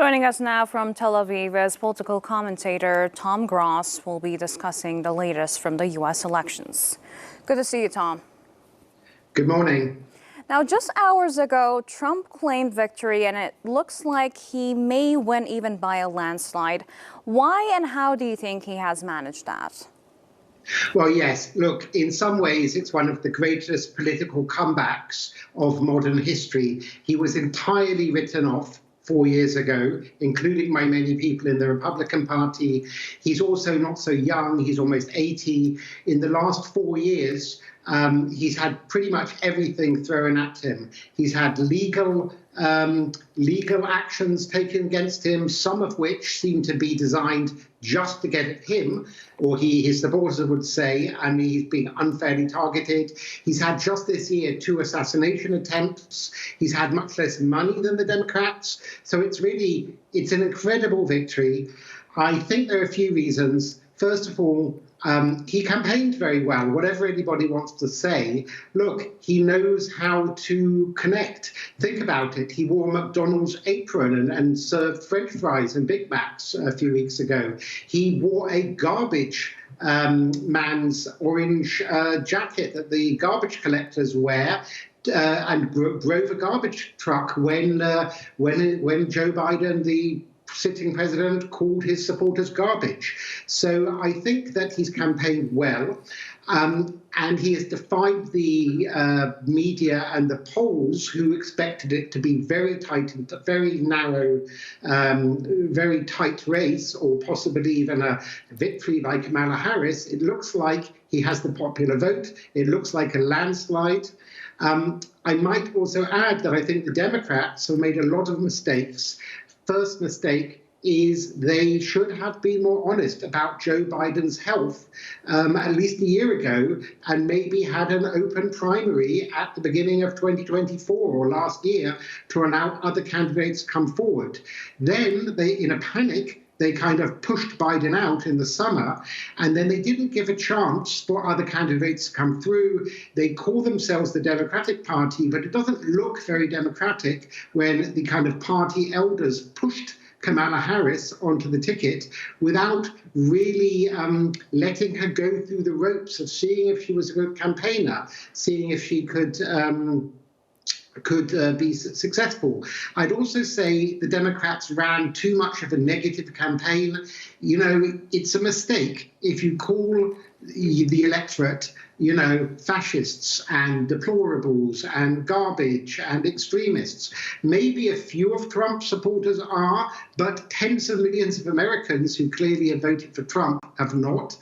Joining us now from Tel Aviv is political commentator Tom Gross. Will be discussing the latest from the U.S. elections. Good to see you, Tom. Good morning. Now, just hours ago, Trump claimed victory, and it looks like he may win even by a landslide. Why and how do you think he has managed that? Well, yes, look, in some ways, it's one of the greatest political comebacks of modern history. He was entirely written off 4 years ago, including by many people in the Republican Party. He's also not so young. He's almost 80. In the last 4 years, he's had pretty much everything thrown at him. He's had legal actions taken against him, some of which seem to be designed just to get at him, or his supporters would say, and he's been unfairly targeted. He's had just this year 2 assassination attempts. He's had much less money than the Democrats. So it's an incredible victory. I think there are a few reasons. First of all, he campaigned very well, whatever anybody wants to say. Look, he knows how to connect. Think about it. He wore a McDonald's apron and served French fries and Big Macs a few weeks ago. He wore a garbage man's orange jacket that the garbage collectors wear. And drove a garbage truck when Joe Biden, the sitting president, called his supporters garbage. So I think that he's campaigned well, and he has defied the media and the polls, who expected it to be very tight and very narrow, very tight race, or possibly even a victory by Kamala Harris. It looks like he has the popular vote. It looks like a landslide. I might also add that I think the Democrats have made a lot of mistakes. First mistake is they should have been more honest about Joe Biden's health at least a year ago, and maybe had an open primary at the beginning of 2024 or last year to allow other candidates to come forward. Then they, in a panic, they kind of pushed Biden out in the summer, and then they didn't give a chance for other candidates to come through. They call themselves the Democratic Party, but it doesn't look very democratic when the kind of party elders pushed Kamala Harris onto the ticket without really letting her go through the ropes of seeing if she was a good campaigner, seeing if she could be successful. I'd also say the Democrats ran too much of a negative campaign. You know, it's a mistake if you call the electorate, fascists and deplorables and garbage and extremists. Maybe a few of Trump's supporters are, but tens of millions of Americans who clearly have voted for Trump have not.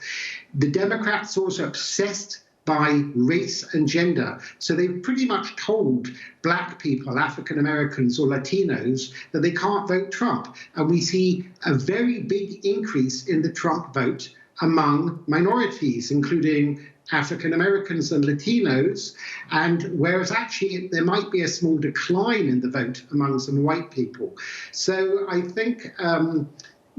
The Democrats are also obsessed by race and gender. So they've pretty much told black people, African Americans or Latinos, that they can't vote Trump. And we see a very big increase in the Trump vote among minorities, including African Americans and Latinos, and whereas actually there might be a small decline in the vote among some white people. So I think I'm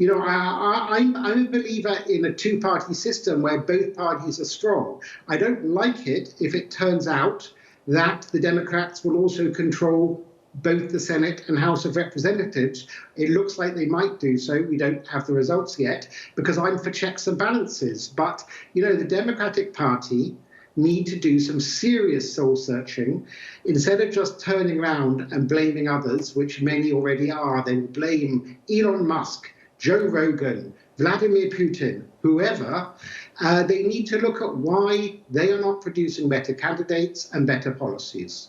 a believer in a two-party system where both parties are strong. I don't like it if it turns out that the Democrats will also control both the Senate and House of Representatives. It looks like they might do so. We don't have the results yet, because I'm for checks and balances. But, the Democratic Party need to do some serious soul searching. Instead of just turning around and blaming others, which many already are, they will blame Elon Musk, Joe Rogan, Vladimir Putin, whoever. They need to look at why they are not producing better candidates and better policies.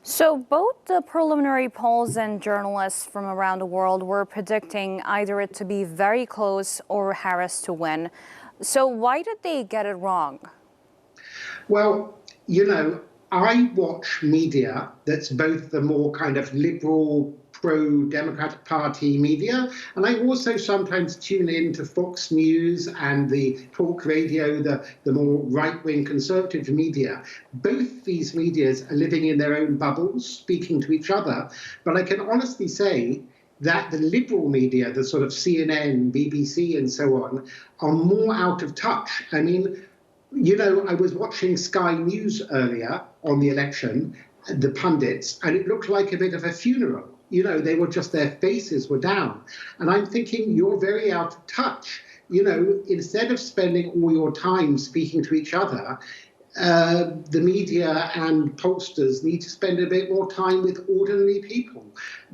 So both the preliminary polls and journalists from around the world were predicting either it to be very close or Harris to win. So why did they get it wrong? Well, I watch media that's both the more kind of liberal, pro-Democratic Party media, and I also sometimes tune in to Fox News and the talk radio, the more right-wing conservative media. Both these medias are living in their own bubbles, speaking to each other. But I can honestly say that the liberal media, the sort of CNN, BBC and so on, are more out of touch. I mean, I was watching Sky News earlier on the election, the pundits, and it looked like a bit of a funeral. they were just, their faces were down. And I'm thinking, you're very out of touch. Instead of spending all your time speaking to each other, the media and pollsters need to spend a bit more time with ordinary people,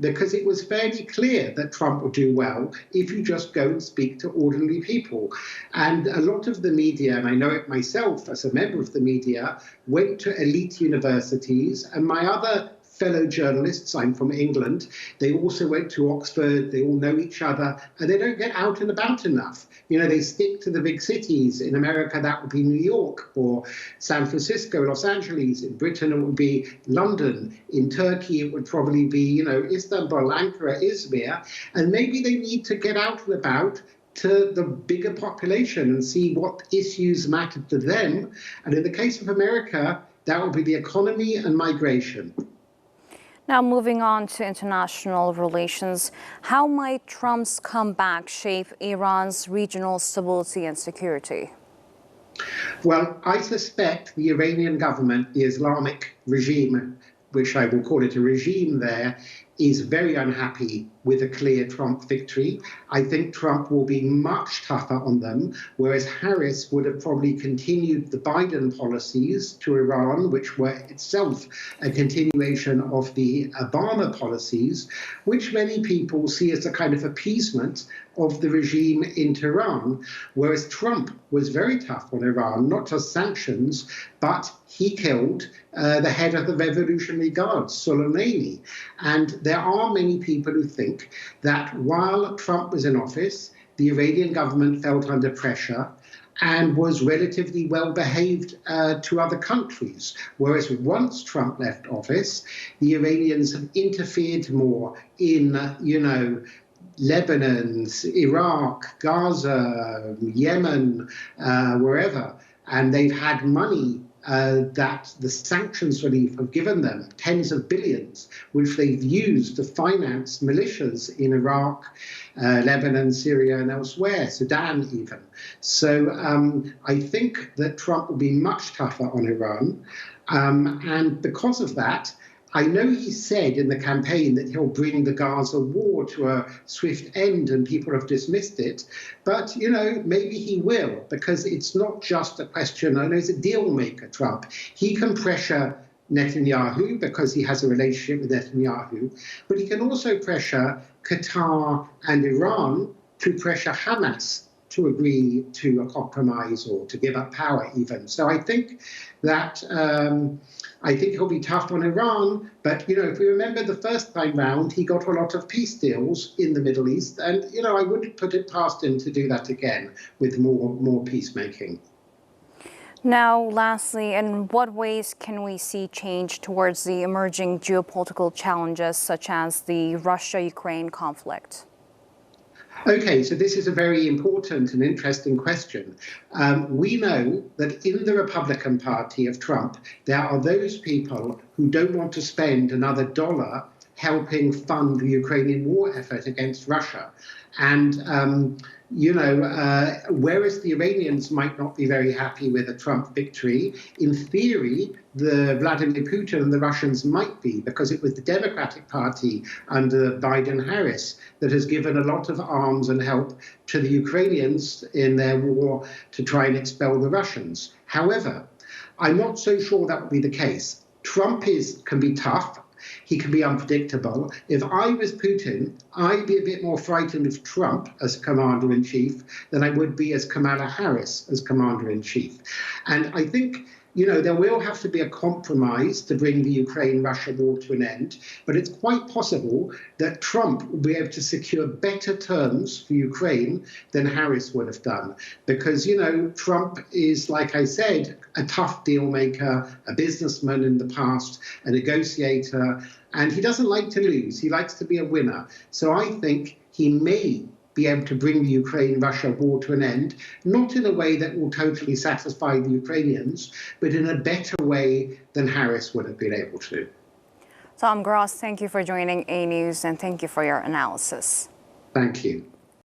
because it was fairly clear that Trump would do well if you just go and speak to ordinary people. And a lot of the media, and I know it myself as a member of the media, went to elite universities, and my other fellow journalists, I'm from England, they also went to Oxford, they all know each other, and they don't get out and about enough. They stick to the big cities. In America, that would be New York or San Francisco, Los Angeles. In Britain, it would be London. In Turkey, it would probably be, Istanbul, Ankara, Izmir. And maybe they need to get out and about to the bigger population and see what issues matter to them. And in the case of America, that would be the economy and migration. Now, moving on to international relations, how might Trump's comeback shape Iran's regional stability and security? Well, I suspect the Iranian government, the Islamic regime, which I will call it a regime there, is very unhappy with a clear Trump victory. I think Trump will be much tougher on them, whereas Harris would have probably continued the Biden policies to Iran, which were itself a continuation of the Obama policies, which many people see as a kind of appeasement of the regime in Tehran, whereas Trump was very tough on Iran, not just sanctions, but he killed the head of the Revolutionary Guard, Soleimani. And there are many people who think that while Trump was in office, the Iranian government felt under pressure and was relatively well behaved to other countries. Whereas once Trump left office, the Iranians have interfered more in, Lebanon, Iraq, Gaza, Yemen, wherever. And they've had money that the sanctions relief have given them, tens of billions, which they've used to finance militias in Iraq, Lebanon, Syria, and elsewhere, Sudan even. So I think that Trump will be much tougher on Iran. And because of that, I know he said in the campaign that he'll bring the Gaza war to a swift end, and people have dismissed it. But, maybe he will, because it's not just a question, I know he's a deal maker, Trump. He can pressure Netanyahu because he has a relationship with Netanyahu, but he can also pressure Qatar and Iran to pressure Hamas to agree to a compromise or to give up power even. So I think that he'll be tough on Iran, but if we remember the first time round, he got a lot of peace deals in the Middle East, and I wouldn't put it past him to do that again with more peacemaking. Now, lastly, in what ways can we see change towards the emerging geopolitical challenges such as the Russia-Ukraine conflict? Okay, so this is a very important and interesting question. We know that in the Republican Party of Trump, there are those people who don't want to spend another dollar helping fund the Ukrainian war effort against Russia. And, whereas the Iranians might not be very happy with a Trump victory, in theory, the Vladimir Putin and the Russians might be, because it was the Democratic Party under Biden-Harris that has given a lot of arms and help to the Ukrainians in their war to try and expel the Russians. However, I'm not so sure that will be the case. Trump can be tough. He can be unpredictable. If I was Putin, I'd be a bit more frightened of Trump as commander-in-chief than I would be as Kamala Harris as commander-in-chief. And I think, there will have to be a compromise to bring the Ukraine-Russia war to an end, but it's quite possible that Trump will be able to secure better terms for Ukraine than Harris would have done. Because, Trump is, like I said, a tough deal maker, a businessman in the past, a negotiator, and he doesn't like to lose. He likes to be a winner. So I think he may be able to bring the Ukraine-Russia war to an end, not in a way that will totally satisfy the Ukrainians, but in a better way than Harris would have been able to. Tom Gross, thank you for joining A News, and thank you for your analysis. Thank you.